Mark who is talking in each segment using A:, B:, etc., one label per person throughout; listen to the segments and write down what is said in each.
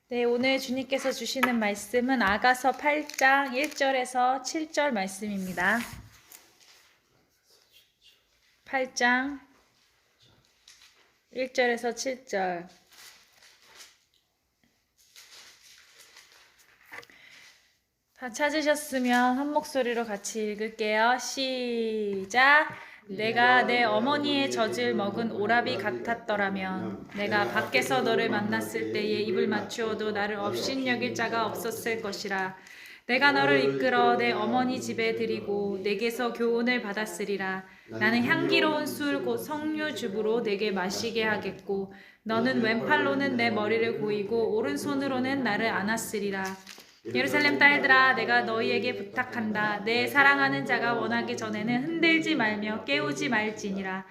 A: 네, 오늘 주님께서 주시는 말씀은 아가서 8장 1절에서 7절 말씀입니다. 8장 1절에서 7절. 다 찾으셨으면 한 목소리로 같이 읽을게요. 시작! 내가 내 어머니의 젖을 먹은 오라비 같았더라면 내가 밖에서 너를 만났을 때에 입을 맞추어도 나를 업신여길 자가 없었을 것이라. 내가 너를 이끌어 내 어머니 집에 들이고 내게서 교훈을 받았으리라. 나는 향기로운 술 곧 석류즙으로 내게 마시게 하겠고 너는 왼팔로는 내 머리를 고이고 오른손으로는 나를 안았으리라. 예루살렘 딸들아, 내가 너희에게 부탁한다. 내 사랑하는 자가 원하기 전에는 흔들지 말며 깨우지 말지니라.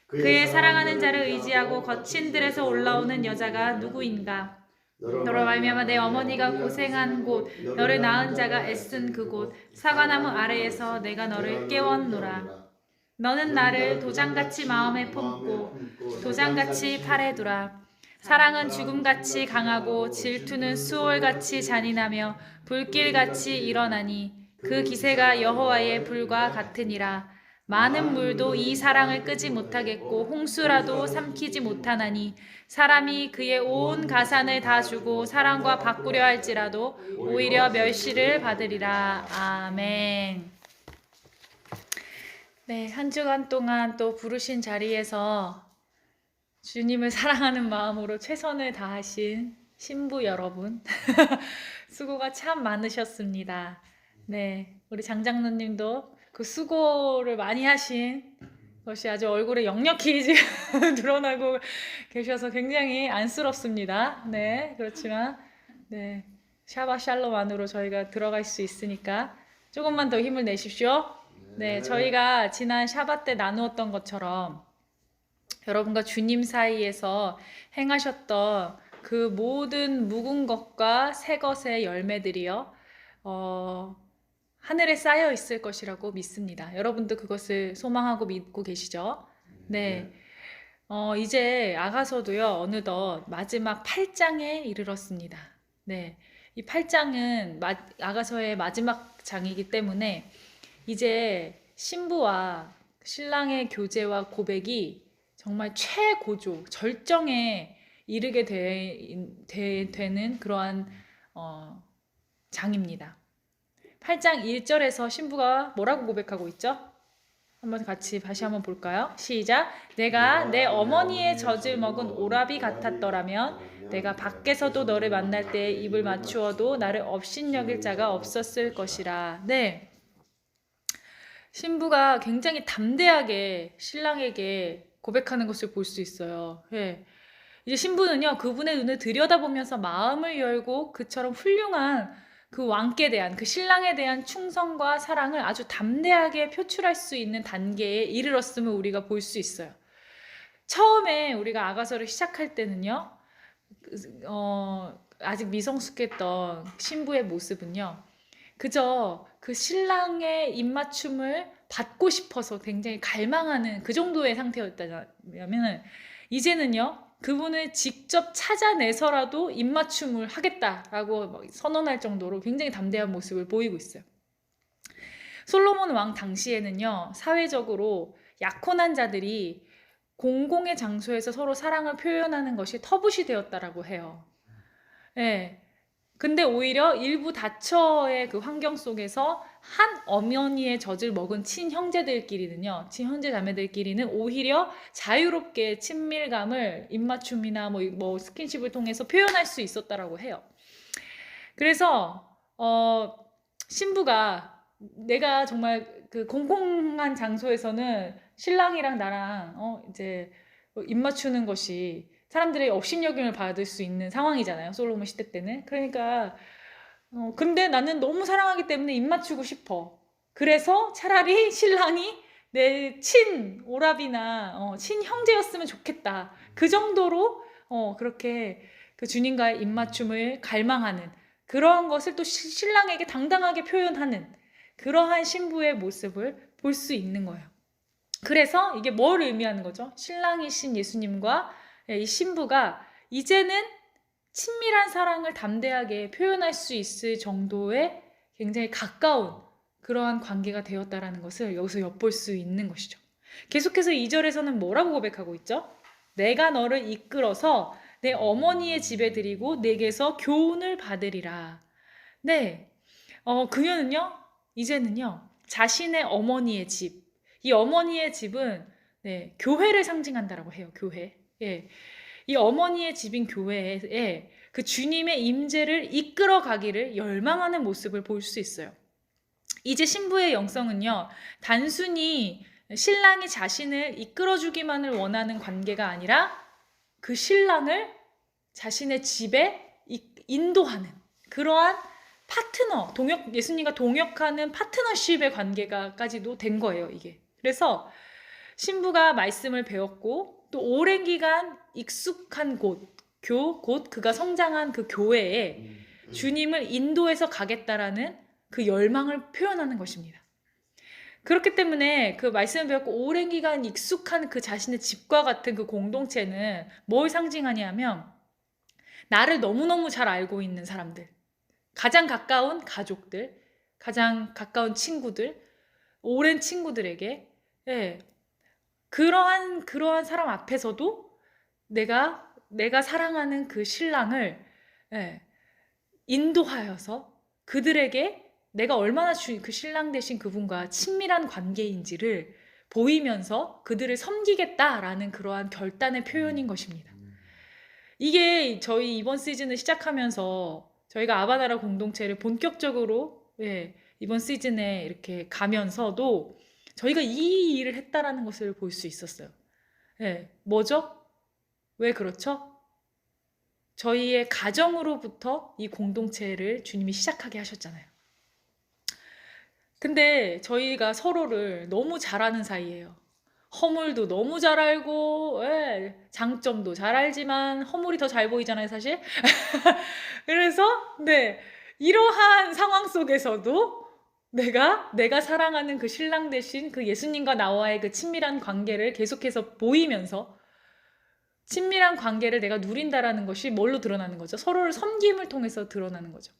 A: 그의 사랑하는 자를 의지하고 거친 들에서 올라오는 여자가 누구인가? 너로 말미암아 내 어머니가 고생한 곳, 너를 낳은 자가 애쓴 그곳, 사과나무 아래에서 내가 너를 깨웠노라. 너는 나를 도장같이 마음에 품고 도장같이 팔에 두라. 사랑은 죽음같이 강하고 질투는 수월같이 잔인하며 불길같이 일어나니 그 기세가 여호와의 불과 같으니라. 많은 물도 이 사랑을 끄지 못하겠고 홍수라도 삼키지 못하나니 사람이 그의 온 가산을 다 주고 사랑과 바꾸려 할지라도 오히려 멸시를 받으리라. 아멘. 네, 한 주간 동안 또 부르신 자리에서 주님을 사랑하는 마음으로 최선을 다하신 신부 여러분 수고가 참 많으셨습니다. 네, 우리 장장로님도 그 수고를 많이 하신 것이 아주 얼굴에 역력히 지금 드러나고 계셔서 굉장히 안쓰럽습니다. 네, 그렇지만 네, 샤바 샬롬 안으로 저희가 들어갈 수 있으니까 조금만 더 힘을 내십시오. 네, 저희가 지난 샤바 때 나누었던 것처럼 여러분과 주님 사이에서 행하셨던 그 모든 묵은 것과 새 것의 열매들이요, 하늘에 쌓여 있을 것이라고 믿습니다. 여러분도 그것을 소망하고 믿고 계시죠? 네. 이제 아가서도요, 어느덧 마지막 8장에 이르렀습니다. 네. 이 8장은 아가서의 마지막 장이기 때문에 이제 신부와 신랑의 교제와 고백이 정말 최고조, 절정에 이르게 되는 그러한 장입니다. 8장 1절에서 신부가 뭐라고 고백하고 있죠? 한번 같이 다시 한번 볼까요? 시작! 내가 내 어머니의 젖을 먹은 오라비 같았더라면 내가 밖에서도 너를 만날 때 입을 맞추어도 나를 업신여길 자가 없었을 것이라. 네. 신부가 굉장히 담대하게 신랑에게 고백하는 것을 볼 수 있어요. 예. 이제 신부는요, 그분의 눈을 들여다보면서 마음을 열고 그처럼 훌륭한 그 왕께 대한, 그 신랑에 대한 충성과 사랑을 아주 담대하게 표출할 수 있는 단계에 이르렀음을 우리가 볼 수 있어요. 처음에 우리가 아가서를 시작할 때는요, 아직 미성숙했던 신부의 모습은요, 그저 그 신랑의 입맞춤을 받고 싶어서 굉장히 갈망하는 그 정도의 상태였다면, 이제는요, 그분을 직접 찾아내서라도 입맞춤을 하겠다라고 선언할 정도로 굉장히 담대한 모습을 보이고 있어요. 솔로몬 왕 당시에는요, 사회적으로 약혼한 자들이 공공의 장소에서 서로 사랑을 표현하는 것이 터부시 되었다라고 해요. 네. 근데 오히려 일부 다처의 그 환경 속에서 한 어머니의 젖을 먹은 친형제들끼리는요, 친형제 자매들끼리는 오히려 자유롭게 친밀감을 입맞춤이나 뭐 스킨십을 통해서 표현할 수 있었다라고 해요. 그래서 신부가 내가 정말 그 공공한 장소에서는 신랑이랑 나랑 이제 입맞추는 것이 사람들의 업신여김을 받을 수 있는 상황이잖아요. 솔로몬 시대 때는. 그러니까 근데 나는 너무 사랑하기 때문에 입맞추고 싶어. 그래서 차라리 신랑이 내 친 오라비나 친 형제였으면 좋겠다. 그 정도로 그렇게 그 주님과의 입맞춤을 갈망하는 그러한 것을 또 신랑에게 당당하게 표현하는 그러한 신부의 모습을 볼 수 있는 거예요. 그래서 이게 뭘 의미하는 거죠? 신랑이신 예수님과 이 신부가 이제는 친밀한 사랑을 담대하게 표현할 수 있을 정도의 굉장히 가까운 그러한 관계가 되었다라는 것을 여기서 엿볼 수 있는 것이죠. 계속해서 2절에서는 뭐라고 고백하고 있죠? 내가 너를 이끌어서 내 어머니의 집에 들이고 내게서 교훈을 받으리라. 네, 그녀는요, 이제는요, 자신의 어머니의 집, 이 어머니의 집은 네, 교회를 상징한다라고 해요. 교회. 예. 이 어머니의 집인 교회에 그 주님의 임재를 이끌어 가기를 열망하는 모습을 볼 수 있어요. 이제 신부의 영성은요, 단순히 신랑이 자신을 이끌어주기만을 원하는 관계가 아니라 그 신랑을 자신의 집에 인도하는 그러한 파트너, 예수님과 동역하는 파트너십의 관계가까지도 된 거예요, 이게. 그래서 신부가 말씀을 배웠고 또 오랜 기간 익숙한 곳 그가 성장한 그 교회에 주님을 인도해서 가겠다라는 그 열망을 표현하는 것입니다. 그렇기 때문에 그 말씀을 배웠고 오랜 기간 익숙한 그 자신의 집과 같은 그 공동체는 뭘 상징하냐면 나를 너무너무 잘 알고 있는 사람들, 가장 가까운 가족들, 가장 가까운 친구들, 오랜 친구들에게 예, 그러한 사람 앞에서도 내가 사랑하는 그 신랑을 예, 인도하여서 그들에게 내가 얼마나 그 신랑 되신 그분과 친밀한 관계인지를 보이면서 그들을 섬기겠다라는 그러한 결단의 표현인 것입니다. 이게 저희 이번 시즌을 시작하면서 저희가 아바나라 공동체를 본격적으로 이번 시즌에 이렇게 가면서도 저희가 이 일을 했다라는 것을 볼 수 있었어요. 뭐죠? 왜 그렇죠? 저희의 가정으로부터 이 공동체를 주님이 시작하게 하셨잖아요. 근데 저희가 서로를 너무 잘 아는 사이예요. 허물도 너무 잘 알고 장점도 잘 알지만 허물이 더 잘 보이잖아요, 사실. 그래서 이러한 상황 속에서도 내가 사랑하는 그 신랑 대신 그 예수님과 나와의 그 친밀한 관계를 계속해서 보이면서 친밀한 관계를 내가 누린다라는 것이 뭘로 드러나는 거죠? 서로를 섬김을 통해서 드러나는 거죠.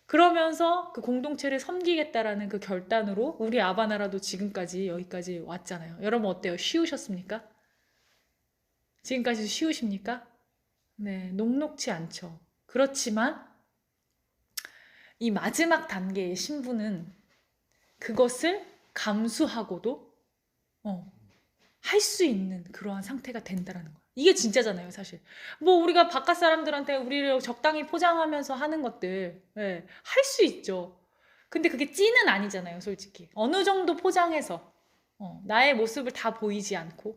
A: 그러면서 그 공동체를 섬기겠다라는 그 결단으로 우리 아바나라도 지금까지 여기까지 왔잖아요. 여러분 어때요? 쉬우셨습니까? 지금까지 쉬우십니까? 네, 녹록지 않죠. 그렇지만 이 마지막 단계의 신부는 그것을 감수하고도 할 수 있는 그러한 상태가 된다라는 거예요. 이게 진짜잖아요, 사실. 뭐 우리가 바깥 사람들한테 우리를 적당히 포장하면서 하는 것들 할 수 있죠. 근데 그게 찐은 아니잖아요, 솔직히. 어느 정도 포장해서 나의 모습을 다 보이지 않고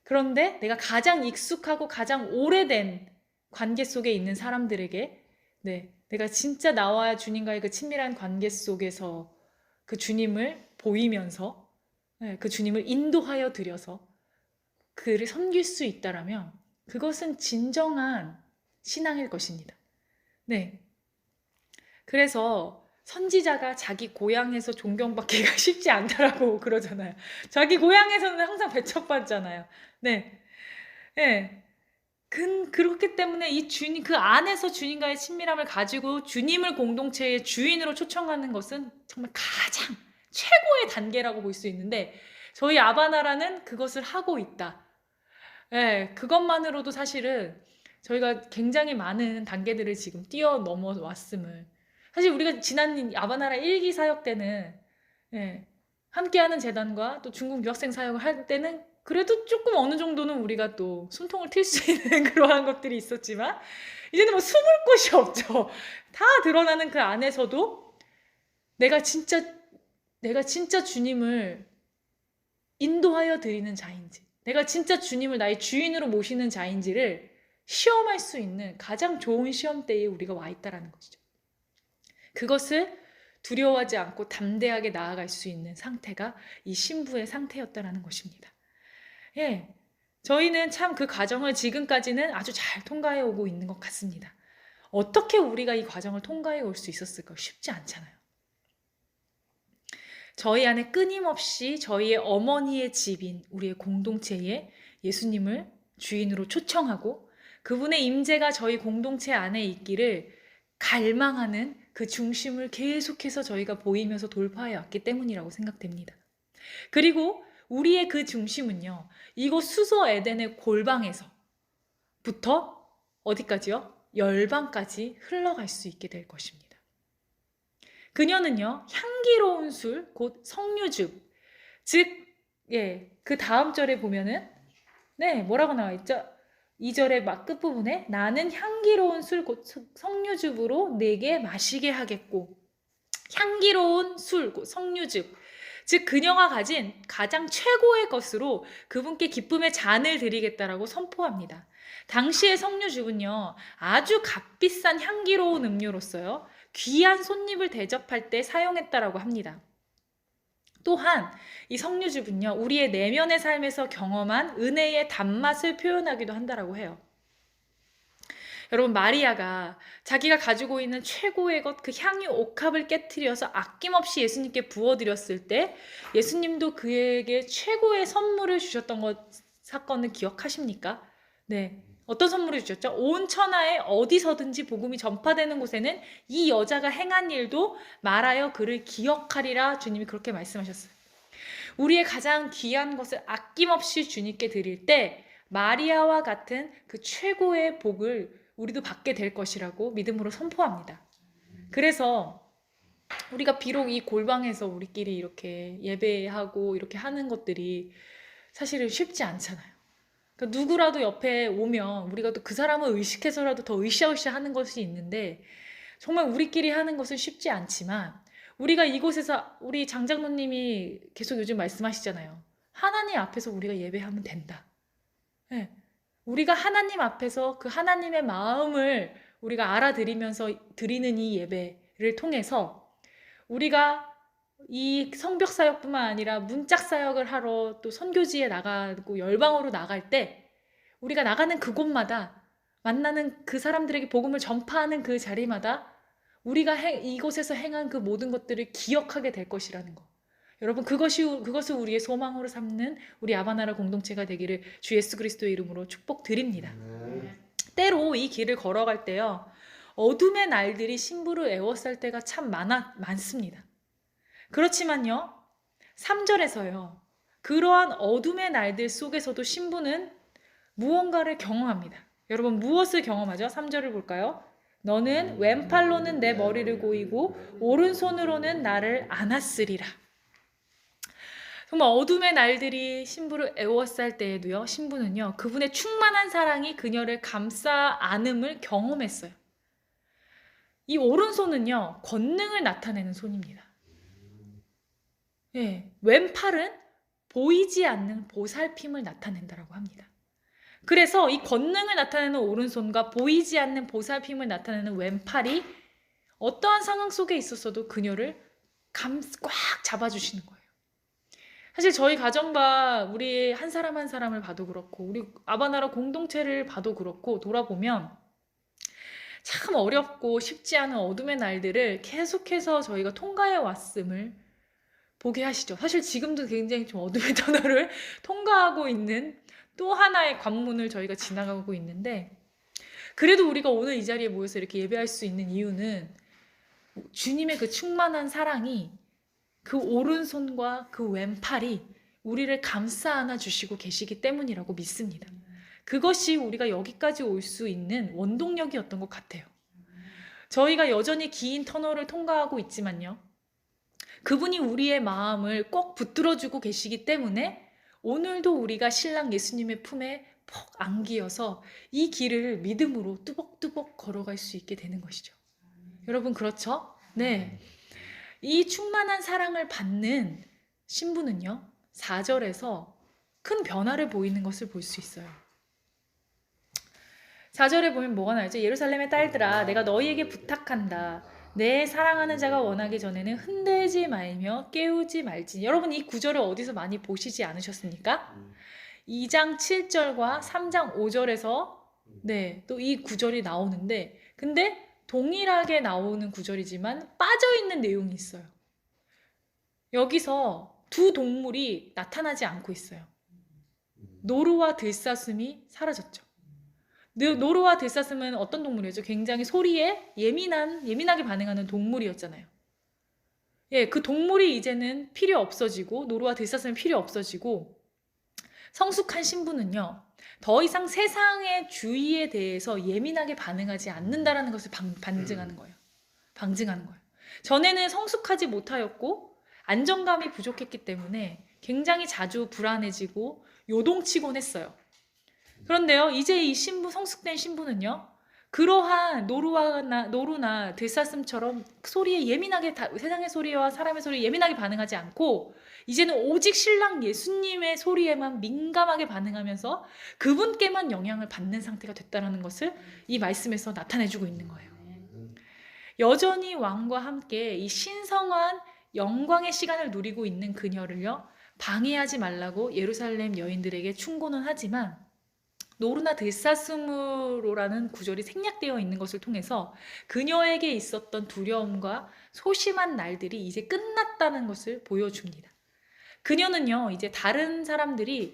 A: 그런데 내가 가장 익숙하고 가장 오래된 관계 속에 있는 사람들에게 내가 진짜 나와 주님과의 그 친밀한 관계 속에서 그 주님을 보이면서 그 주님을 인도하여 드려서 그를 섬길 수 있다라면 그것은 진정한 신앙일 것입니다. 네. 그래서 선지자가 자기 고향에서 존경받기가 쉽지 않다라고 그러잖아요. 자기 고향에서는 항상 배척받잖아요. 네. 네. 그렇기 때문에 이 주님, 그 안에서 주님과의 친밀함을 가지고 주님을 공동체의 주인으로 초청하는 것은 정말 가장 최고의 단계라고 볼 수 있는데 저희 아바나라는 그것을 하고 있다. 그것만으로도 사실은 저희가 굉장히 많은 단계들을 지금 뛰어넘어왔음을 사실 우리가 지난 아바나라 1기 사역 때는 함께하는 재단과 또 중국 유학생 사역을 할 때는 그래도 조금 어느 정도는 우리가 또 숨통을 튈 수 있는 그러한 것들이 있었지만 이제는 뭐 숨을 곳이 없죠. 다 드러나는 그 안에서도 내가 진짜 주님을 인도하여 드리는 자인지 내가 진짜 주님을 나의 주인으로 모시는 자인지를 시험할 수 있는 가장 좋은 시험대에 우리가 와 있다는 것이죠. 그것을 두려워하지 않고 담대하게 나아갈 수 있는 상태가 이 신부의 상태였다는 것입니다. 저희는 참 그 과정을 지금까지는 아주 잘 통과해 오고 있는 것 같습니다. 어떻게 우리가 이 과정을 통과해 올 수 있었을까? 쉽지 않잖아요. 저희 안에 끊임없이 저희의 어머니의 집인 우리의 공동체에 예수님을 주인으로 초청하고 그분의 임재가 저희 공동체 안에 있기를 갈망하는 그 중심을 계속해서 저희가 보이면서 돌파해 왔기 때문이라고 생각됩니다. 그리고 우리의 그 중심은요, 이곳 수소 에덴의 골방에서부터 어디까지요? 열방까지 흘러갈 수 있게 될 것입니다. 그녀는요, 향기로운 술, 곧 석류즙, 즉, 그 다음 절에 보면은, 뭐라고 나와 있죠? 2절의 막 끝부분에 나는 향기로운 술, 곧 석류즙으로 내게 마시게 하겠고, 향기로운 술, 곧 석류즙, 즉 그녀가 가진 가장 최고의 것으로 그분께 기쁨의 잔을 드리겠다라고 선포합니다. 당시의 석류즙은요, 아주 값비싼 향기로운 음료로서요, 귀한 손님을 대접할 때 사용했다라고 합니다. 또한 이 석류즙은요, 우리의 내면의 삶에서 경험한 은혜의 단맛을 표현하기도 한다라고 해요. 여러분, 마리아가 자기가 가지고 있는 최고의 것, 그 향유 옥합을 깨트려서 아낌없이 예수님께 부어드렸을 때 예수님도 그에게 최고의 선물을 주셨던 사건을 기억하십니까? 네. 어떤 선물을 주셨죠? 온 천하에 어디서든지 복음이 전파되는 곳에는 이 여자가 행한 일도 말하여 그를 기억하리라, 주님이 그렇게 말씀하셨어요. 우리의 가장 귀한 것을 아낌없이 주님께 드릴 때 마리아와 같은 그 최고의 복을 우리도 받게 될 것이라고 믿음으로 선포합니다. 그래서 우리가 비록 이 골방에서 우리끼리 이렇게 예배하고 이렇게 하는 것들이 사실은 쉽지 않잖아요. 그러니까 누구라도 옆에 오면 우리가 또 그 사람을 의식해서라도 더 으쌰으쌰 하는 것이 있는데, 정말 우리끼리 하는 것은 쉽지 않지만 우리가 이곳에서, 우리 장장로님이 계속 요즘 말씀하시잖아요. 하나님 앞에서 우리가 예배하면 된다. 네. 우리가 하나님 앞에서 그 하나님의 마음을 우리가 알아들이면서 드리는 이 예배를 통해서 우리가 이 성벽 사역뿐만 아니라 문짝 사역을 하러 또 선교지에 나가고 열방으로 나갈 때 우리가 나가는 그곳마다 만나는 그 사람들에게 복음을 전파하는 그 자리마다 우리가 이곳에서 행한 그 모든 것들을 기억하게 될 것이라는 거. 여러분, 그것을 우리의 소망으로 삼는 우리 아바나라 공동체가 되기를 주 예수 그리스도의 이름으로 축복드립니다. 때로 이 길을 걸어갈 때요, 어둠의 날들이 신부를 애워쌀 때가 참 많습니다. 그렇지만요, 3절에서요, 그러한 어둠의 날들 속에서도 신부는 무언가를 경험합니다. 여러분, 무엇을 경험하죠? 3절을 볼까요? 너는 왼팔로는 내 머리를 고이고 오른손으로는 나를 안았으리라. 정말 어둠의 날들이 신부를 애워쌀 때에도요, 신부는요, 그분의 충만한 사랑이 그녀를 감싸 안음을 경험했어요. 이 오른손은요, 권능을 나타내는 손입니다. 왼팔은 보이지 않는 보살핌을 나타낸다라고 합니다. 그래서 이 권능을 나타내는 오른손과 보이지 않는 보살핌을 나타내는 왼팔이 어떠한 상황 속에 있었어도 그녀를 꽉 잡아주시는 거예요. 사실 저희 가정과 우리 한 사람 한 사람을 봐도 그렇고 우리 아바나라 공동체를 봐도 그렇고 돌아보면 참 어렵고 쉽지 않은 어둠의 날들을 계속해서 저희가 통과해 왔음을 보게 하시죠. 사실 지금도 굉장히 좀 어둠의 터널을 통과하고 있는 또 하나의 관문을 저희가 지나가고 있는데, 그래도 우리가 오늘 이 자리에 모여서 이렇게 예배할 수 있는 이유는 주님의 그 충만한 사랑이 그 오른손과 그 왼팔이 우리를 감싸 안아 주시고 계시기 때문이라고 믿습니다. 그것이 우리가 여기까지 올 수 있는 원동력이었던 것 같아요. 저희가 여전히 긴 터널을 통과하고 있지만요, 그분이 우리의 마음을 꼭 붙들어주고 계시기 때문에 오늘도 우리가 신랑 예수님의 품에 푹 안기어서 이 길을 믿음으로 뚜벅뚜벅 걸어갈 수 있게 되는 것이죠. 여러분, 그렇죠? 네. 이 충만한 사랑을 받는 신부는요, 4절에서 큰 변화를 보이는 것을 볼 수 있어요. 4절에 보면 뭐가 나오죠? 예루살렘의 딸들아, 내가 너희에게 부탁한다. 내 사랑하는 자가 원하기 전에는 흔들지 말며 깨우지 말지. 여러분, 이 구절을 어디서 많이 보시지 않으셨습니까? 2장 7절과 3장 5절에서 또 이 구절이 나오는데, 근데 동일하게 나오는 구절이지만 빠져있는 내용이 있어요. 여기서 두 동물이 나타나지 않고 있어요. 노루와 들사슴이 사라졌죠. 노루와 들사슴은 어떤 동물이었죠? 굉장히 소리에 예민하게 반응하는 동물이었잖아요. 예, 그 동물이 이제는 필요 없어지고 노루와 들사슴이 필요 없어지고 성숙한 신부는요. 더 이상 세상의 주의에 대해서 예민하게 반응하지 않는다라는 것을 방증하는 거예요. 방증하는 거예요. 전에는 성숙하지 못하였고 안정감이 부족했기 때문에 굉장히 자주 불안해지고 요동치곤 했어요. 그런데요, 이제 이 성숙된 신부는요, 그러한 노루나 들사슴처럼 소리에 예민하게, 세상의 소리와 사람의 소리에 예민하게 반응하지 않고, 이제는 오직 신랑 예수님의 소리에만 민감하게 반응하면서 그분께만 영향을 받는 상태가 됐다는 것을 이 말씀에서 나타내주고 있는 거예요. 여전히 왕과 함께 이 신성한 영광의 시간을 누리고 있는 그녀를요, 방해하지 말라고 예루살렘 여인들에게 충고는 하지만, 노루나 들사슴으로라는 구절이 생략되어 있는 것을 통해서 그녀에게 있었던 두려움과 소심한 날들이 이제 끝났다는 것을 보여줍니다. 그녀는요, 이제 다른 사람들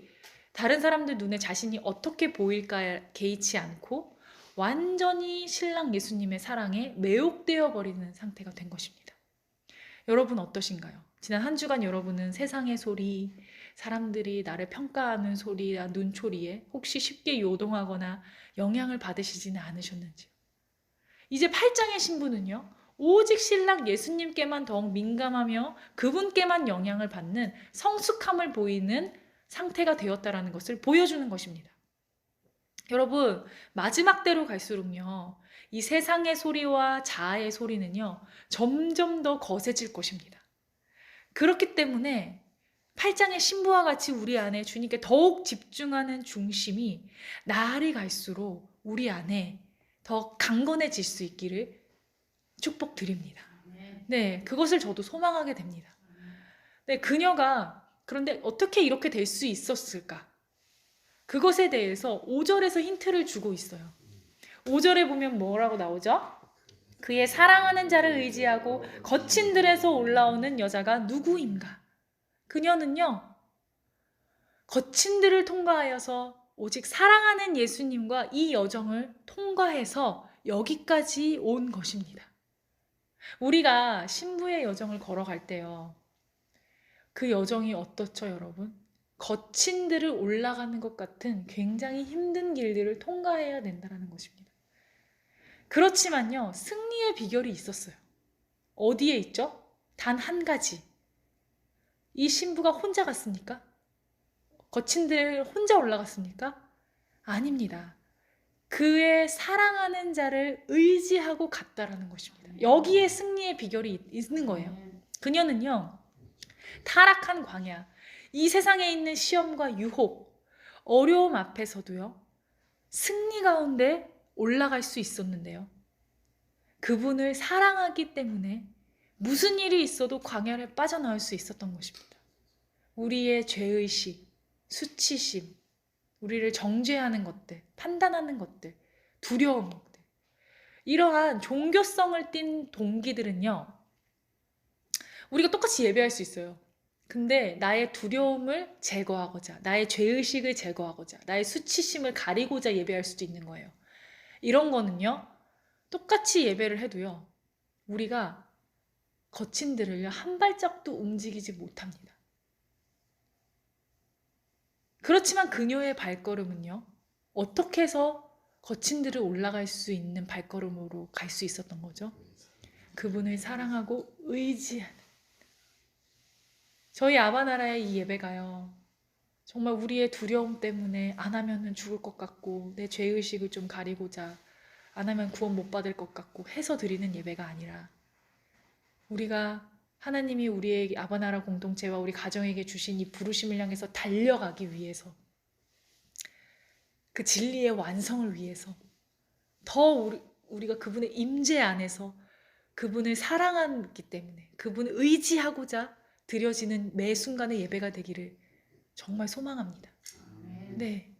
A: 눈에 자신이 어떻게 보일까 개의치 않고 완전히 신랑 예수님의 사랑에 매혹되어 버리는 상태가 된 것입니다. 여러분 어떠신가요? 지난 한 주간 여러분은 세상의 소리, 사람들이 나를 평가하는 소리나 눈초리에 혹시 쉽게 요동하거나 영향을 받으시지는 않으셨는지요? 이제 8장의 신부는요, 오직 신랑 예수님께만 더욱 민감하며 그분께만 영향을 받는 성숙함을 보이는 상태가 되었다라는 것을 보여주는 것입니다. 여러분, 마지막 때로 갈수록요, 이 세상의 소리와 자아의 소리는요, 점점 더 거세질 것입니다. 그렇기 때문에 8장의 신부와 같이 우리 안에 주님께 더욱 집중하는 중심이 날이 갈수록 우리 안에 더 강건해질 수 있기를 축복드립니다. 네, 그것을 저도 소망하게 됩니다. 네, 그녀가 그런데 어떻게 이렇게 될 수 있었을까? 그것에 대해서 5절에서 힌트를 주고 있어요. 5절에 보면 뭐라고 나오죠? 그의 사랑하는 자를 의지하고 거친 들에서 올라오는 여자가 누구인가? 그녀는요, 거친 들을 통과하여서 오직 사랑하는 예수님과 이 여정을 통과해서 여기까지 온 것입니다. 우리가 신부의 여정을 걸어갈 때요, 그 여정이 어떻죠, 여러분? 거친 들을 올라가는 것 같은 굉장히 힘든 길들을 통과해야 된다는 것입니다. 그렇지만요, 승리의 비결이 있었어요. 어디에 있죠? 단 한 가지. 이 신부가 혼자 갔습니까? 거친 들 혼자 올라갔습니까? 아닙니다. 그의 사랑하는 자를 의지하고 갔다라는 것입니다. 여기에 승리의 비결이 있는 거예요. 그녀는요, 타락한 광야, 이 세상에 있는 시험과 유혹, 어려움 앞에서도요, 승리 가운데 올라갈 수 있었는데요. 그분을 사랑하기 때문에 무슨 일이 있어도 광야를 빠져나올 수 있었던 것입니다. 우리의 죄의식, 수치심, 우리를 정죄하는 것들, 판단하는 것들, 두려움 것들, 이러한 종교성을 띤 동기들은요, 우리가 똑같이 예배할 수 있어요. 근데 나의 두려움을 제거하고자, 나의 죄의식을 제거하고자, 나의 수치심을 가리고자 예배할 수도 있는 거예요. 이런 거는요, 똑같이 예배를 해도요, 우리가 거친 들을요, 한 발짝도 움직이지 못합니다. 그렇지만 그녀의 발걸음은요, 어떻게 해서 거친 들을 올라갈 수 있는 발걸음으로 갈 수 있었던 거죠? 그분을 사랑하고 의지하는. 저희 아바나라의 이 예배가요, 정말 우리의 두려움 때문에 안 하면 죽을 것 같고 내 죄의식을 좀 가리고자 안 하면 구원 못 받을 것 같고 해서 드리는 예배가 아니라, 우리가 하나님이 우리의 아바나라 공동체와 우리 가정에게 주신 이 부르심을 향해서 달려가기 위해서, 그 진리의 완성을 위해서 더 우리가 그분의 임재 안에서 그분을 사랑하기 때문에 그분을 의지하고자 드려지는 매 순간의 예배가 되기를 정말 소망합니다. 네,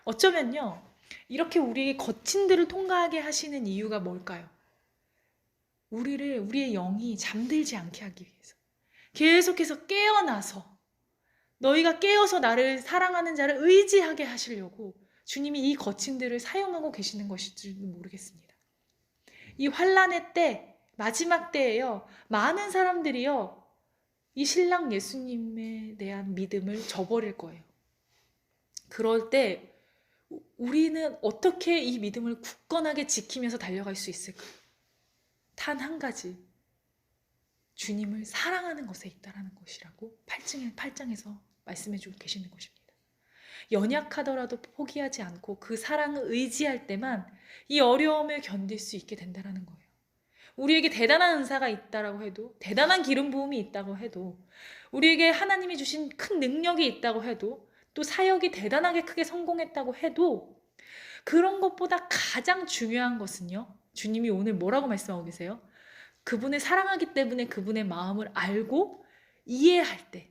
A: 어쩌면요, 이렇게 우리 거친 들을 통과하게 하시는 이유가 뭘까요? 우리의 영이 잠들지 않게 하기 위해서, 계속해서 깨어나서 너희가 깨어서 나를 사랑하는 자를 의지하게 하시려고 주님이 이 거친들을 사용하고 계시는 것일지도 모르겠습니다. 이 환란의 때, 마지막 때에요, 많은 사람들이요, 이 신랑 예수님에 대한 믿음을 저버릴 거예요. 그럴 때 우리는 어떻게 이 믿음을 굳건하게 지키면서 달려갈 수 있을까요? 단 한 가지, 주님을 사랑하는 것에 있다라는 것이라고 8장에서 말씀해 주고 계시는 것입니다. 연약하더라도 포기하지 않고 그 사랑을 의지할 때만 이 어려움을 견딜 수 있게 된다는 거예요. 우리에게 대단한 은사가 있다고 해도, 대단한 기름 부음이 있다고 해도, 우리에게 하나님이 주신 큰 능력이 있다고 해도, 또 사역이 대단하게 크게 성공했다고 해도, 그런 것보다 가장 중요한 것은요, 주님이 오늘 뭐라고 말씀하고 계세요? 그분을 사랑하기 때문에 그분의 마음을 알고 이해할 때,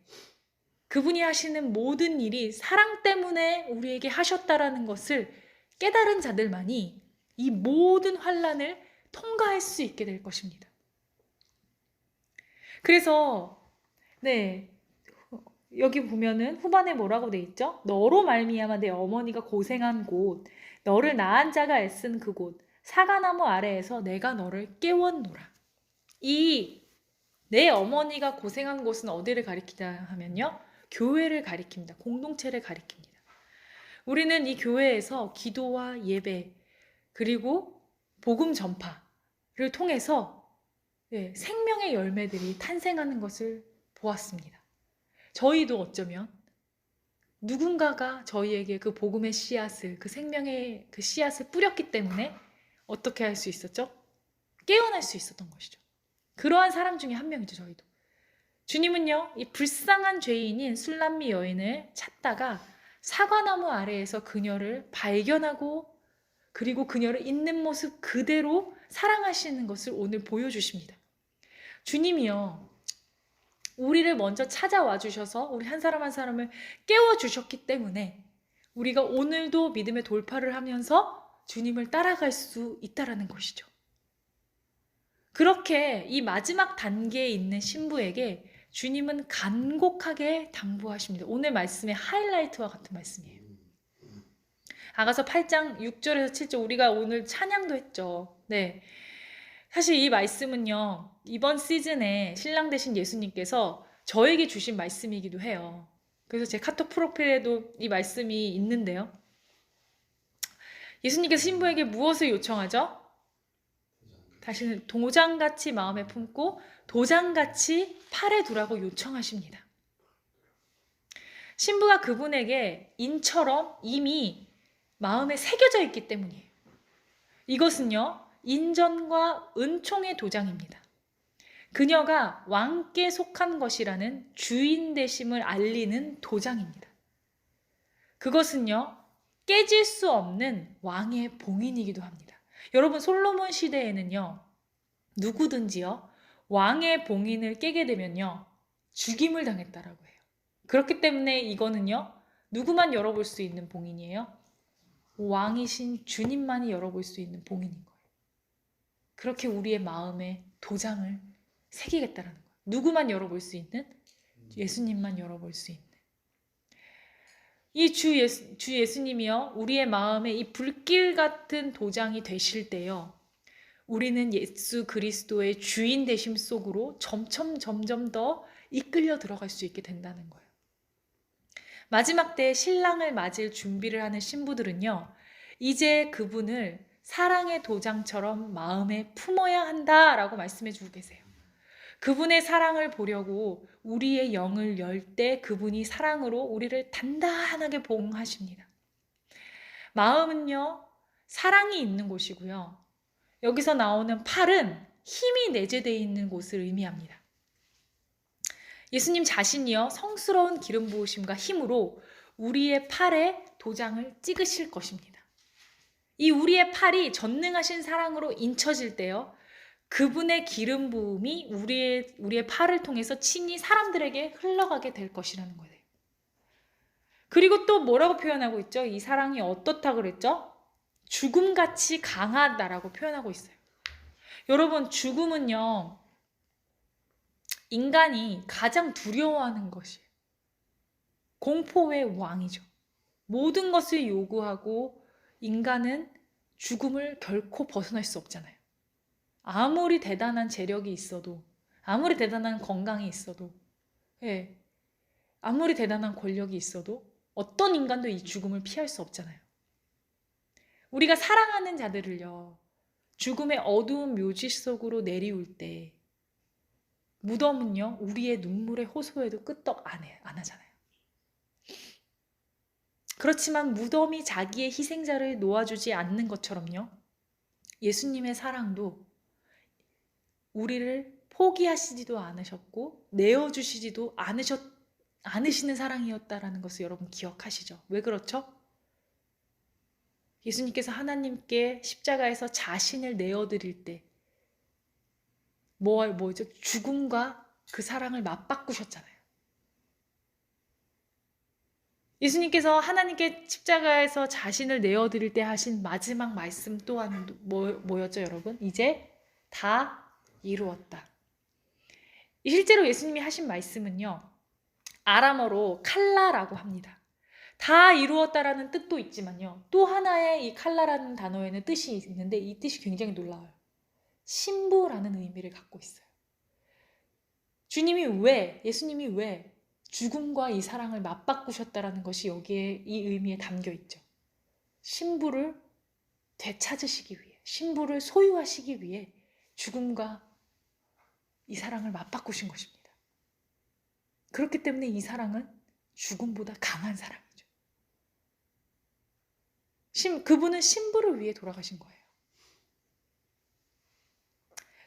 A: 그분이 하시는 모든 일이 사랑 때문에 우리에게 하셨다라는 것을 깨달은 자들만이 이 모든 환란을 통과할 수 있게 될 것입니다. 그래서 여기 보면은 후반에 뭐라고 돼 있죠? 너로 말미암아 내 어머니가 고생한 곳, 너를 낳은 자가 애쓴 그곳, 사과나무 아래에서 내가 너를 깨웠노라. 이 내 어머니가 고생한 곳은 어디를 가리키냐 하면요, 교회를 가리킵니다. 공동체를 가리킵니다. 우리는 이 교회에서 기도와 예배 그리고 복음 전파를 통해서 생명의 열매들이 탄생하는 것을 보았습니다. 저희도 어쩌면 누군가가 저희에게 그 복음의 씨앗을, 그 생명의 그 씨앗을 뿌렸기 때문에 어떻게 할 수 있었죠? 깨어날 수 있었던 것이죠. 그러한 사람 중에 한 명이죠, 저희도. 주님은요, 이 불쌍한 죄인인 술람미 여인을 찾다가 사과나무 아래에서 그녀를 발견하고 그리고 그녀를 있는 모습 그대로 사랑하시는 것을 오늘 보여주십니다. 주님이요, 우리를 먼저 찾아와 주셔서 우리 한 사람 한 사람을 깨워주셨기 때문에 우리가 오늘도 믿음의 돌파를 하면서 주님을 따라갈 수 있다는 것이죠. 그렇게 이 마지막 단계에 있는 신부에게 주님은 간곡하게 당부하십니다. 오늘 말씀의 하이라이트와 같은 말씀이에요. 아가서 8장 6절에서 7절 우리가 오늘 찬양도 했죠. 사실 이 말씀은요, 이번 시즌에 신랑 되신 예수님께서 저에게 주신 말씀이기도 해요. 그래서 제 카톡 프로필에도 이 말씀이 있는데요. 예수님께서 신부에게 무엇을 요청하죠? 다시는 도장같이 마음에 품고 도장같이 팔에 두라고 요청하십니다. 신부가 그분에게 인처럼 이미 마음에 새겨져 있기 때문이에요. 이것은요, 인전과 은총의 도장입니다. 그녀가 왕께 속한 것이라는 주인 되심을 알리는 도장입니다. 그것은요, 깨질 수 없는 왕의 봉인이기도 합니다. 여러분, 솔로몬 시대에는요, 누구든지요, 왕의 봉인을 깨게 되면요, 죽임을 당했다라고 해요. 그렇기 때문에 이거는요, 누구만 열어볼 수 있는 봉인이에요? 왕이신 주님만이 열어볼 수 있는 봉인인 거예요. 그렇게 우리의 마음에 도장을 새기겠다라는 거예요. 누구만 열어볼 수 있는? 예수님만 열어볼 수 있는. 이 주 예수님이요, 우리의 마음에 이 불길 같은 도장이 되실 때요, 우리는 예수 그리스도의 주인 되심 속으로 점점 더 이끌려 들어갈 수 있게 된다는 거예요. 마지막 때 신랑을 맞을 준비를 하는 신부들은요, 이제 그분을 사랑의 도장처럼 마음에 품어야 한다라고 말씀해 주고 계세요. 그분의 사랑을 보려고 우리의 영을 열 때 그분이 사랑으로 우리를 단단하게 보응하십니다. 마음은요, 사랑이 있는 곳이고요. 여기서 나오는 팔은 힘이 내재되어 있는 곳을 의미합니다. 예수님 자신이요, 성스러운 기름 부으심과 힘으로 우리의 팔에 도장을 찍으실 것입니다. 이 우리의 팔이 전능하신 사랑으로 인쳐질 때요, 그분의 기름 부음이 우리의 팔을 통해서 친히 사람들에게 흘러가게 될 것이라는 거예요. 그리고 또 뭐라고 표현하고 있죠? 이 사랑이 어떻다 그랬죠? 죽음같이 강하다라고 표현하고 있어요. 여러분, 죽음은요, 인간이 가장 두려워하는 것이에요. 공포의 왕이죠. 모든 것을 요구하고 인간은 죽음을 결코 벗어날 수 없잖아요. 아무리 대단한 재력이 있어도, 아무리 대단한 건강이 있어도, 예, 아무리 대단한 권력이 있어도 어떤 인간도 이 죽음을 피할 수 없잖아요. 우리가 사랑하는 자들을요, 죽음의 어두운 묘지 속으로 내리울 때 무덤은요, 우리의 눈물의 호소에도 끄떡 안 하잖아요. 그렇지만 무덤이 자기의 희생자를 놓아주지 않는 것처럼요, 예수님의 사랑도 우리를 포기하시지도 않으셨고 내어주시지도 않으시는 사랑이었다라는 것을 여러분 기억하시죠? 왜 그렇죠? 예수님께서 하나님께 십자가에서 자신을 내어드릴 때 뭐죠? 죽음과 그 사랑을 맞바꾸셨잖아요. 예수님께서 하나님께 십자가에서 자신을 내어드릴 때 하신 마지막 말씀 또한 뭐였죠, 여러분? 이제 다 이루었다. 실제로 예수님이 하신 말씀은요, 아람어로 칼라라고 합니다. 다 이루었다라는 뜻도 있지만요, 또 하나의 이 칼라라는 단어에는 뜻이 있는데 이 뜻이 굉장히 놀라워요. 신부라는 의미를 갖고 있어요. 예수님이 왜 죽음과 이 사랑을 맞바꾸셨다라는 것이 여기에 이 의미에 담겨 있죠. 신부를 되찾으시기 위해, 신부를 소유하시기 위해 죽음과 이 사랑을 맞바꾸신 것입니다. 그렇기 때문에 이 사랑은 죽음보다 강한 사랑이죠. 그분은 신부를 위해 돌아가신 거예요.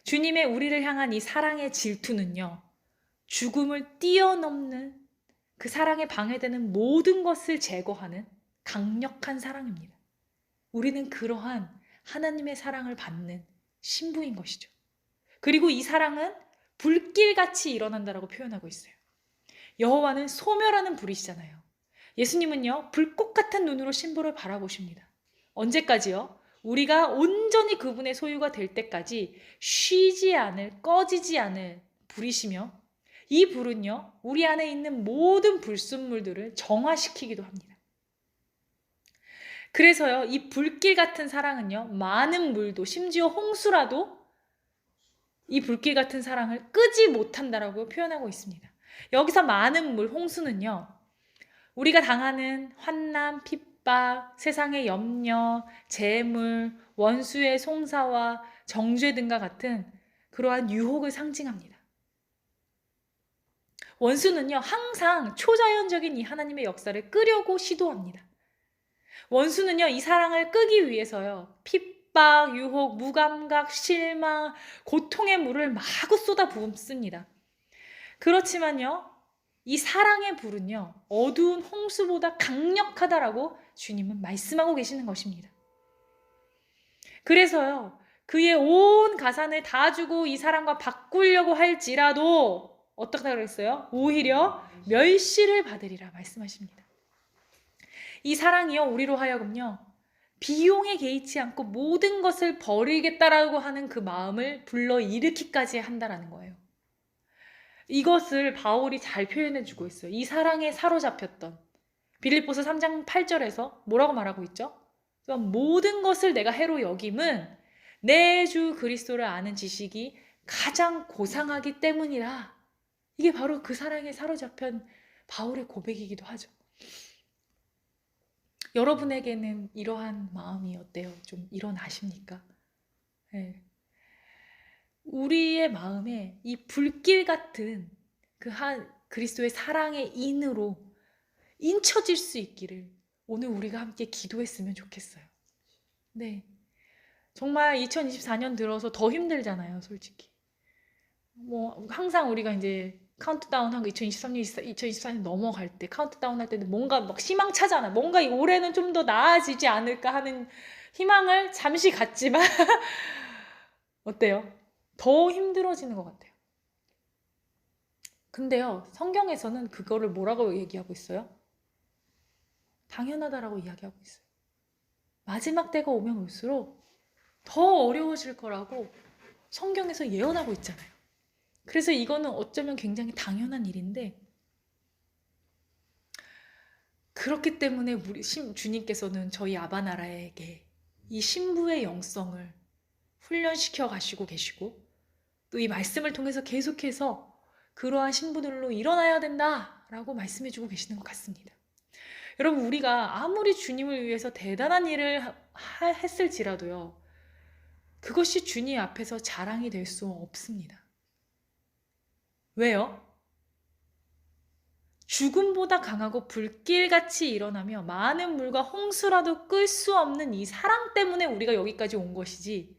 A: 주님의 우리를 향한 이 사랑의 질투는요, 죽음을 뛰어넘는 그 사랑에 방해되는 모든 것을 제거하는 강력한 사랑입니다. 우리는 그러한 하나님의 사랑을 받는 신부인 것이죠. 그리고 이 사랑은 불길같이 일어난다라고 표현하고 있어요. 여호와는 소멸하는 불이시잖아요. 예수님은요, 불꽃 같은 눈으로 신부를 바라보십니다. 언제까지요? 우리가 온전히 그분의 소유가 될 때까지 꺼지지 않을 불이시며, 이 불은요, 우리 안에 있는 모든 불순물들을 정화시키기도 합니다. 그래서요, 이 불길 같은 사랑은요, 많은 물도, 심지어 홍수라도 이 불길 같은 사랑을 끄지 못한다라고 표현하고 있습니다. 여기서 많은 물, 홍수는요, 우리가 당하는 환난, 핍박, 세상의 염려, 재물, 원수의 송사와 정죄 등과 같은 그러한 유혹을 상징합니다. 원수는요, 항상 초자연적인 이 하나님의 역사를 끄려고 시도합니다. 원수는요, 이 사랑을 끄기 위해서요, 핍박, 유혹, 무감각, 실망, 고통의 물을 마구 쏟아 부습니다. 그렇지만요, 이 사랑의 불은요, 어두운 홍수보다 강력하다라고 주님은 말씀하고 계시는 것입니다. 그래서요, 그의 온 가산을 다 주고 이 사랑과 바꾸려고 할지라도 어떻게 그랬어요? 오히려 멸시를 받으리라 말씀하십니다. 이 사랑이요, 우리로 하여금요, 비용에 개의치 않고 모든 것을 버리겠다라고 하는 그 마음을 불러일으키까지 한다라는 거예요. 이것을 바울이 잘 표현해주고 있어요. 이 사랑에 사로잡혔던 빌립보서 3장 8절에서 뭐라고 말하고 있죠? 모든 것을 내가 해로 여김은 내 주 그리스도를 아는 지식이 가장 고상하기 때문이라. 이게 바로 그 사랑에 사로잡힌 바울의 고백이기도 하죠. 여러분에게는 이러한 마음이 어때요? 좀 일어나십니까? 네. 우리의 마음에 이 불길 같은 그리스도의 사랑의 인으로 인쳐질 수 있기를 오늘 우리가 함께 기도했으면 좋겠어요. 네. 정말 2024년 들어서 더 힘들잖아요, 솔직히. 항상 우리가 이제 카운트다운 하고 2024년 넘어갈 때 카운트다운 할 때는 뭔가 막 희망차잖아. 뭔가 올해는 좀 더 나아지지 않을까 하는 희망을 잠시 갖지만 어때요? 더 힘들어지는 것 같아요. 근데요, 성경에서는 그거를 뭐라고 얘기하고 있어요? 당연하다라고 이야기하고 있어요. 마지막 때가 오면 올수록 더 어려워질 거라고 성경에서 예언하고 있잖아요. 그래서 이거는 어쩌면 굉장히 당연한 일인데, 그렇기 때문에 주님께서는 저희 아바나라에게 이 신부의 영성을 훈련시켜 가시고 계시고, 또 이 말씀을 통해서 계속해서 그러한 신부들로 일어나야 된다라고 말씀해 주고 계시는 것 같습니다. 여러분, 우리가 아무리 주님을 위해서 대단한 일을 했을지라도요, 그것이 주님 앞에서 자랑이 될 수 없습니다. 왜요? 죽음보다 강하고 불길같이 일어나며 많은 물과 홍수라도 끌 수 없는 이 사랑 때문에 우리가 여기까지 온 것이지,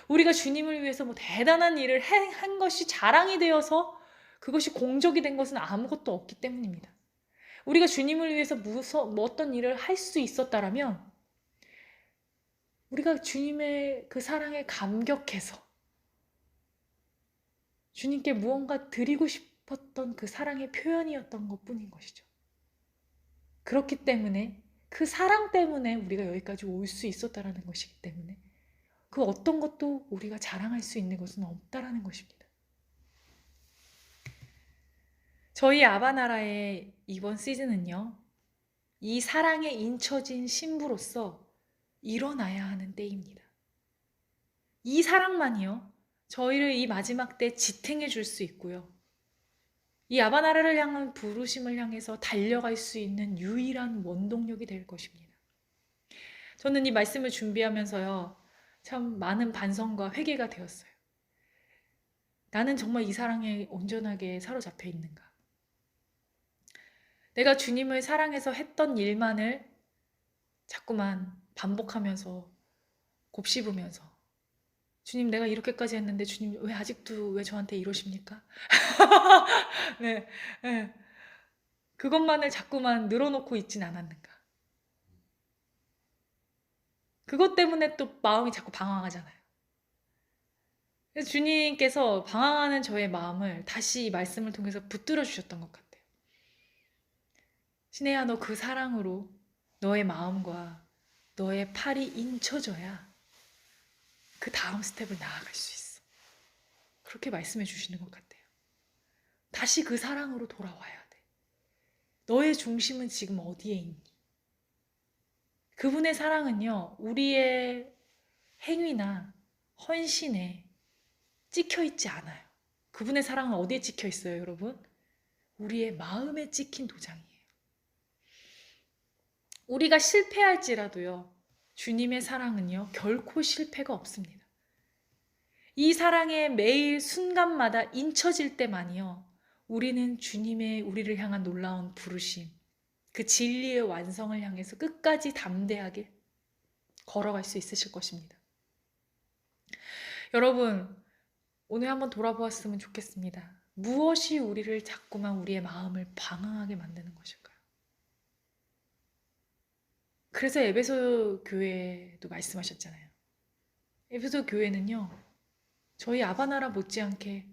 A: 우리가 주님을 위해서 뭐 대단한 일을 한 것이 자랑이 되어서 그것이 공적이 된 것은 아무것도 없기 때문입니다. 우리가 주님을 위해서 어떤 일을 할 수 있었다라면 우리가 주님의 그 사랑에 감격해서 주님께 무언가 드리고 싶었던 그 사랑의 표현이었던 것뿐인 것이죠. 그렇기 때문에 그 사랑 때문에 우리가 여기까지 올 수 있었다라는 것이기 때문에 그 어떤 것도 우리가 자랑할 수 있는 것은 없다라는 것입니다. 저희 아바나라의 이번 시즌은요, 이 사랑에 인쳐진 신부로서 일어나야 하는 때입니다. 이 사랑만이요, 저희를 이 마지막 때 지탱해 줄 수 있고요, 이 아바나라를 향한 부르심을 향해서 달려갈 수 있는 유일한 원동력이 될 것입니다. 저는 이 말씀을 준비하면서요, 참 많은 반성과 회개가 되었어요. 나는 정말 이 사랑에 온전하게 사로잡혀 있는가? 내가 주님을 사랑해서 했던 일만을 자꾸만 반복하면서 곱씹으면서, 주님, 내가 이렇게까지 했는데 주님 왜 아직도 왜 저한테 이러십니까? 네, 네. 그것만을 자꾸만 늘어놓고 있진 않았는가? 그것 때문에 또 마음이 자꾸 방황하잖아요. 그래서 주님께서 방황하는 저의 마음을 다시 이 말씀을 통해서 붙들어 주셨던 것 같아요. 신혜야, 너 그 사랑으로 너의 마음과 너의 팔이 인쳐져야 그 다음 스텝을 나아갈 수 있어. 그렇게 말씀해 주시는 것 같아요. 다시 그 사랑으로 돌아와야 돼. 너의 중심은 지금 어디에 있니? 그분의 사랑은요, 우리의 행위나 헌신에 찍혀 있지 않아요. 그분의 사랑은 어디에 찍혀 있어요, 여러분? 우리의 마음에 찍힌 도장이에요. 우리가 실패할지라도요, 주님의 사랑은요, 결코 실패가 없습니다. 이 사랑에 매일 순간마다 인쳐질 때만이요, 우리는 주님의 우리를 향한 놀라운 부르심, 그 진리의 완성을 향해서 끝까지 담대하게 걸어갈 수 있으실 것입니다. 여러분, 오늘 한번 돌아보았으면 좋겠습니다. 무엇이 우리를 자꾸만 우리의 마음을 방황하게 만드는 것일까요? 그래서 에베소 교회도 말씀하셨잖아요. 에베소 교회는요, 저희 아바나라 못지않게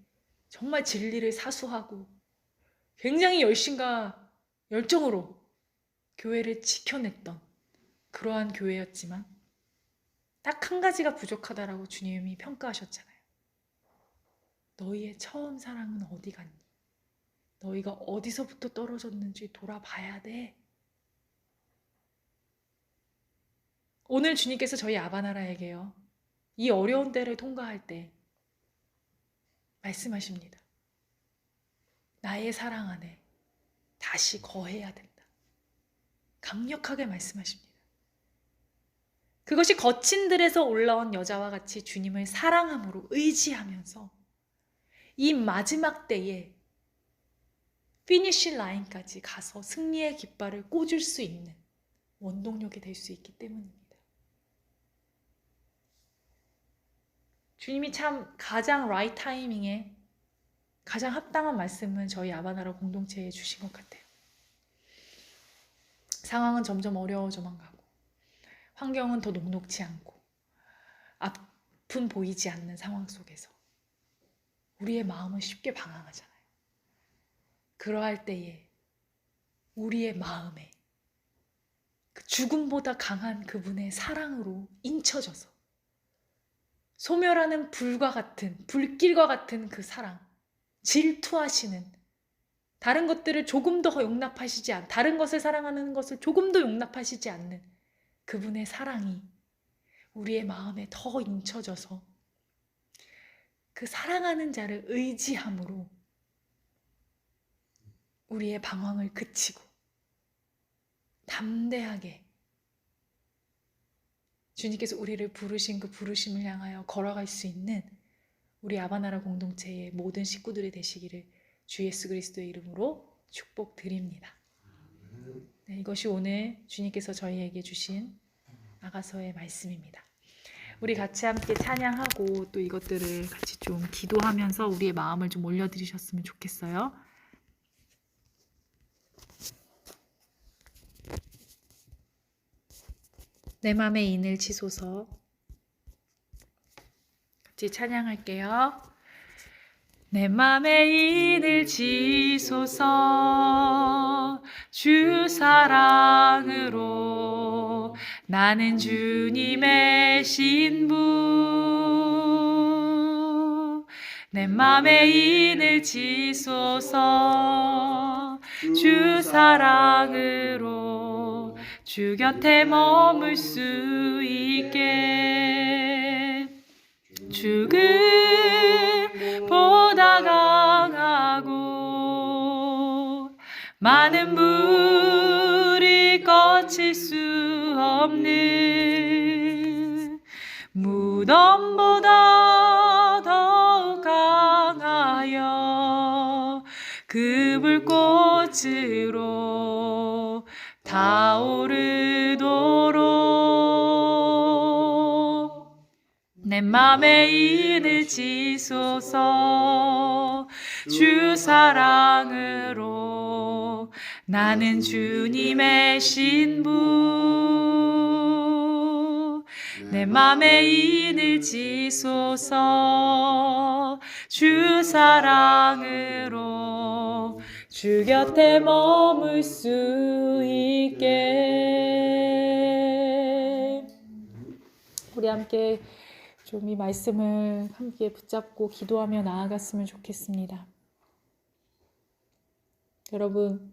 A: 정말 진리를 사수하고 굉장히 열심과 열정으로 교회를 지켜냈던 그러한 교회였지만 딱 한 가지가 부족하다라고 주님이 평가하셨잖아요. 너희의 처음 사랑은 어디 갔니? 너희가 어디서부터 떨어졌는지 돌아봐야 돼. 오늘 주님께서 저희 아바나라에게요, 이 어려운 때를 통과할 때 말씀하십니다. 나의 사랑 안에 다시 거해야 된다. 강력하게 말씀하십니다. 그것이 거친 들에서 올라온 여자와 같이 주님을 사랑함으로 의지하면서 이 마지막 때에 피니쉬 라인까지 가서 승리의 깃발을 꽂을 수 있는 원동력이 될 수 있기 때문입니다. 주님이 참 가장 라이트 타이밍에 가장 합당한 말씀은 저희 아바나라 공동체에 주신 것 같아요. 상황은 점점 어려워져만 가고, 환경은 더 녹록지 않고, 앞은 보이지 않는 상황 속에서 우리의 마음은 쉽게 방황하잖아요. 그러할 때에 우리의 마음에 그 죽음보다 강한 그분의 사랑으로 인쳐져서 소멸하는 불과 같은, 불길과 같은 그 사랑, 질투하시는 다른 것들을 조금 더 용납하시지 않는, 다른 것을 사랑하는 것을 조금 더 용납하시지 않는 그분의 사랑이 우리의 마음에 더 인쳐져서 그 사랑하는 자를 의지함으로 우리의 방황을 그치고 담대하게 주님께서 우리를 부르신 그 부르심을 향하여 걸어갈 수 있는 우리 아바나라 공동체의 모든 식구들이 되시기를 주 예수 그리스도의 이름으로 축복드립니다. 네, 이것이 오늘 주님께서 저희에게 주신 아가서의 말씀입니다. 우리 같이 함께 찬양하고 또 이것들을 같이 좀 기도하면서 우리의 마음을 좀 올려드리셨으면 좋겠어요. 내 맘의 인을 치소서. 같이 찬양할게요. 내 맘의 인을 치소서. 주 사랑으로 나는 주님의 신부. 내 맘의 인을 치소서. 주 사랑으로 주 곁에 머물 수 있게. 죽음보다 강하고 많은 물이 거칠 수 없는 무덤보다 더욱 강하여 그 불꽃으로 타오르도록 내 맘의 인을 치소서. 주 사랑으로 나는 주님의 신부. 내 맘의 인을 치소서. 주 사랑으로 주 곁에 머물 수 있게. 우리 함께 좀 이 말씀을 함께 붙잡고 기도하며 나아갔으면 좋겠습니다. 여러분,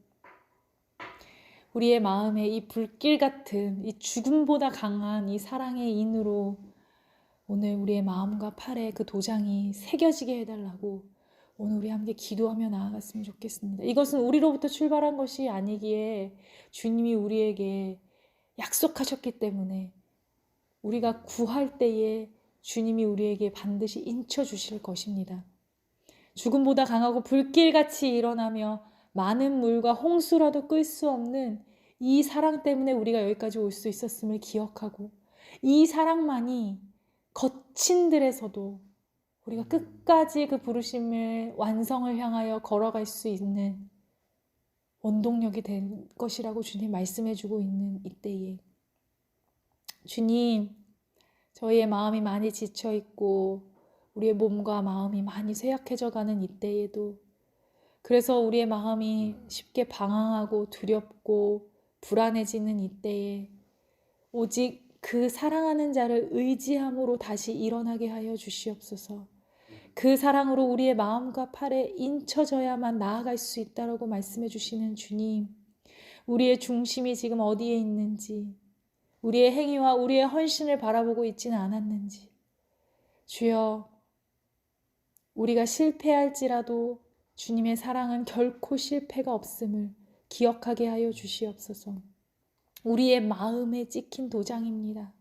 A: 우리의 마음에 이 불길 같은 이 죽음보다 강한 이 사랑의 인으로 오늘 우리의 마음과 팔에 그 도장이 새겨지게 해달라고 오늘 우리 함께 기도하며 나아갔으면 좋겠습니다. 이것은 우리로부터 출발한 것이 아니기에 주님이 우리에게 약속하셨기 때문에 우리가 구할 때에 주님이 우리에게 반드시 인쳐주실 것입니다. 죽음보다 강하고 불길같이 일어나며 많은 물과 홍수라도 끌 수 없는 이 사랑 때문에 우리가 여기까지 올 수 있었음을 기억하고 이 사랑만이 거친 들에서도 우리가 끝까지 그 부르심의 완성을 향하여 걸어갈 수 있는 원동력이 된 것이라고 주님 말씀해주고 있는 이때에 주님, 저희의 마음이 많이 지쳐있고 우리의 몸과 마음이 많이 쇠약해져가는 이때에도 그래서 우리의 마음이 쉽게 방황하고 두렵고 불안해지는 이때에 오직 그 사랑하는 자를 의지함으로 다시 일어나게 하여 주시옵소서. 그 사랑으로 우리의 마음과 팔에 인쳐져야만 나아갈 수 있다라고 말씀해 주시는 주님, 우리의 중심이 지금 어디에 있는지, 우리의 행위와 우리의 헌신을 바라보고 있지는 않았는지, 주여, 우리가 실패할지라도 주님의 사랑은 결코 실패가 없음을 기억하게 하여 주시옵소서. 우리의 마음에 찍힌 도장입니다.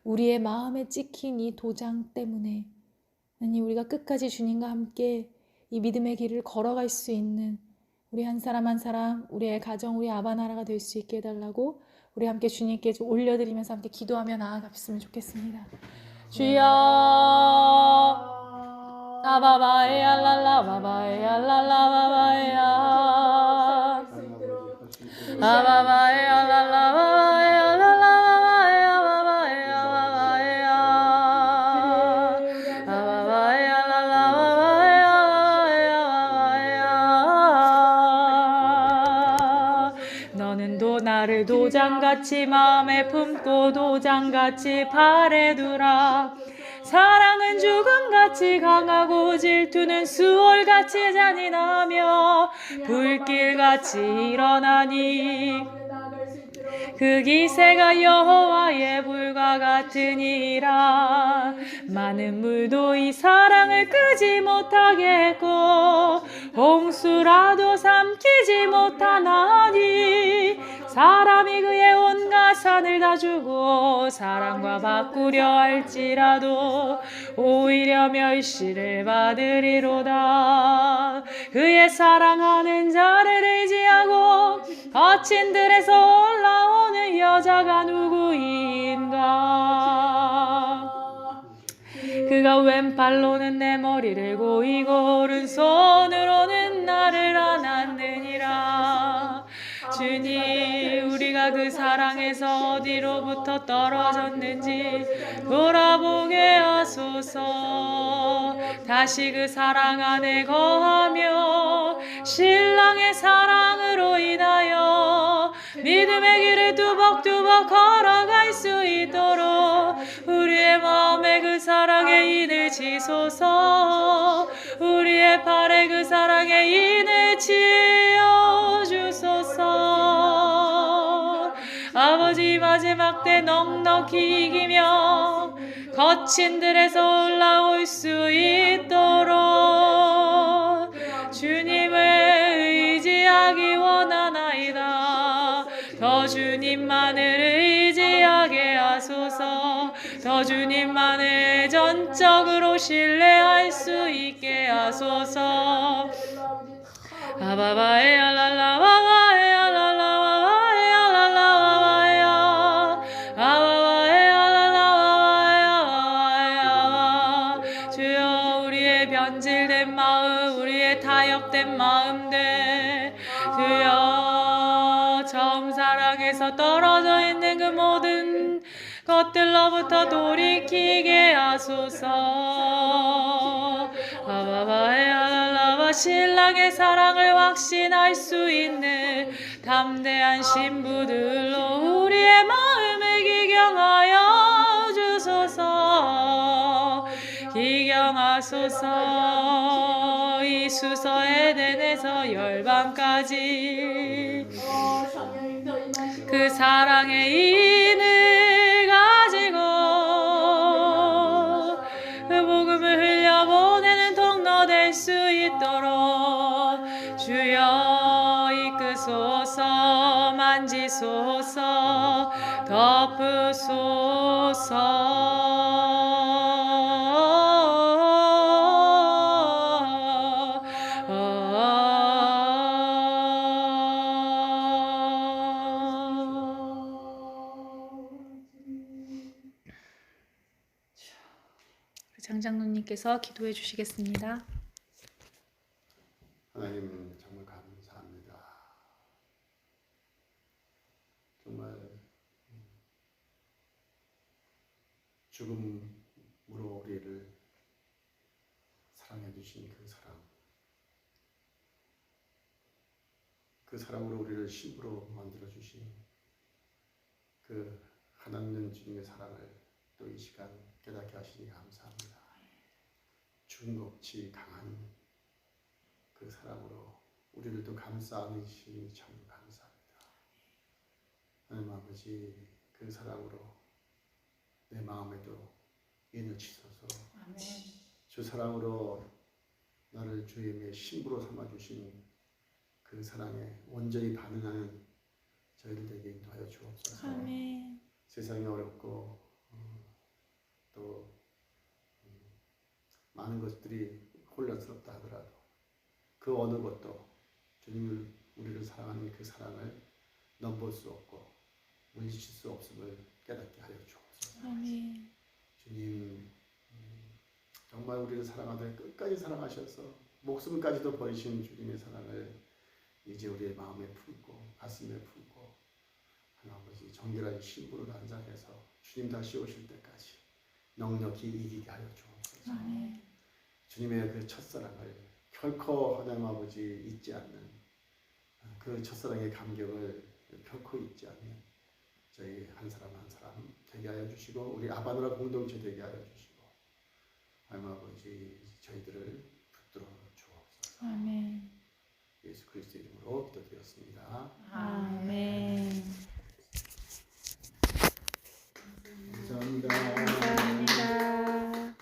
A: 우리의 마음에 찍힌 이 도장 때문에 하나님, 우리가 끝까지 주님과 함께 이 믿음의 길을 걸어갈 수 있는 우리 한 사람 한 사람, 우리의 가정, 우리 아바나라가 될 수 있게 해달라고 우리 함께 주님께 좀 올려드리면서 함께 기도하며 나아갔으면 좋겠습니다. 주여 아바바에야 랄라바바에야 랄라바바에야 아바바에야 랄라바바에야 랄라바바에야 바바에야 바바에야 아바바에야 랄라바바에야 바바에야 너는 나를 도장같이 마음에 품고 도장같이 팔에 두라. 사랑은 죽음같이 강하고 질투는 수월같이 잔인하며 불길같이 일어나니 그 기세가 여호와의 불과 같으니라. 많은 물도 이 사랑을 끄지 못하겠고 홍수라도 삼키지 못하나니 사람이 그의 온갖 산을 다 주고 사랑과 바꾸려 할지라도 오히려 멸시를 받으리로다. 그의 사랑하는 자를 의지하고 거친 들에서 올라오는 여자가 누구인가. 그가 왼팔로는 내 머리를 고이고 오른손으로는 나를 안았느니라. 주님, 우리가 그 사랑에서 어디로부터 떨어졌는지 돌아보게 하소서. 다시 그 사랑 안에 거하며 신랑의 사랑으로 인하여 믿음의 길을 뚜벅뚜벅 걸어갈 수 있도록 우리의 마음에 그 사랑의 인을 치소서. 우리의 발에 그 사랑의 인을 지어주소서. 아버지, 마지막 때 넉넉히 이기며 거친 들에서 올라올 수 있도록 주님을 의지하기 원하나이다. 더 주님만을 의지하게 하소서. 더 주님만을 전적으로 신뢰할 수 있게 하소서. 아바바에 알랄라바바에 알랄라바바에 알랄라바바에 아바바에 알랄라바바에 주여, 우리의 변질된 마음, 우리의 타협된 마음들 주여, 처음 사랑에서 떨어져 있는 그 모든 것들로부터 돌이키게 하소서. 아바바에 알랄라바 신랑의 사랑을 확신할 수 있는 담대한 신부들로 우리의 마음을 기경하여 주소서. 기경하소서. 이 수서 에덴에서 열방까지 그 사랑의 인을 가지고 그 복음을 흘려보내는 통로 될 수 있도록 주여 이끄소서. 만지소서. 장장로님께서 기도해 주시겠습니다.
B: 하나님, 정말 감사합니다. 정말 죽음으로 우리를 사랑해 주신 그 사랑으로 우리를 신부로 만들어 주신 그 하나님 주님의 사랑을 또 이 시간 깨닫게 하시니 감사합니다. 죽음없이 강한 그 사랑으로 우리를 또 감싸 안으시니 참 감사합니다. 하나님 아버지, 그 사랑으로 내 마음에도 인을 치소서. 주 사랑으로 나를 주님의 신부로 삼아주신 그 사랑에 온전히 반응하는 저희들 되게 인도하여 주옵소서.
A: 아멘.
B: 세상이 어렵고 또 많은 것들이 혼란스럽다 하더라도 그 어느 것도 주님을 우리를 사랑하는 그 사랑을 넘볼 수 없고 물리칠 수 없음을 깨닫게 하여 주옵소서.
A: 아멘.
B: 주님, 정말 우리를 사랑하되 끝까지 사랑하셔서 목숨까지도 버리신 주님의 사랑을 이제 우리의 마음에 품고 가슴에 품고 하나님 아버지 정결한 신부로 단장해서 주님 다시 오실 때까지 넉넉히 이기게 하여 주옵소서.
A: 아멘.
B: 주님의 그 첫사랑을 결코 하나님 아버지 잊지 않는 그 첫사랑의 감격을 결코 잊지 않는 저희 한 사람 한 사람 되게 하여 주시고 우리 아바누라 공동체 되게 하여 주시고 아버지 저희들을 붙들어 주옵소서.
A: 아멘.
B: 예수 그리스도 이름으로 기도드렸습니다.
A: 아멘.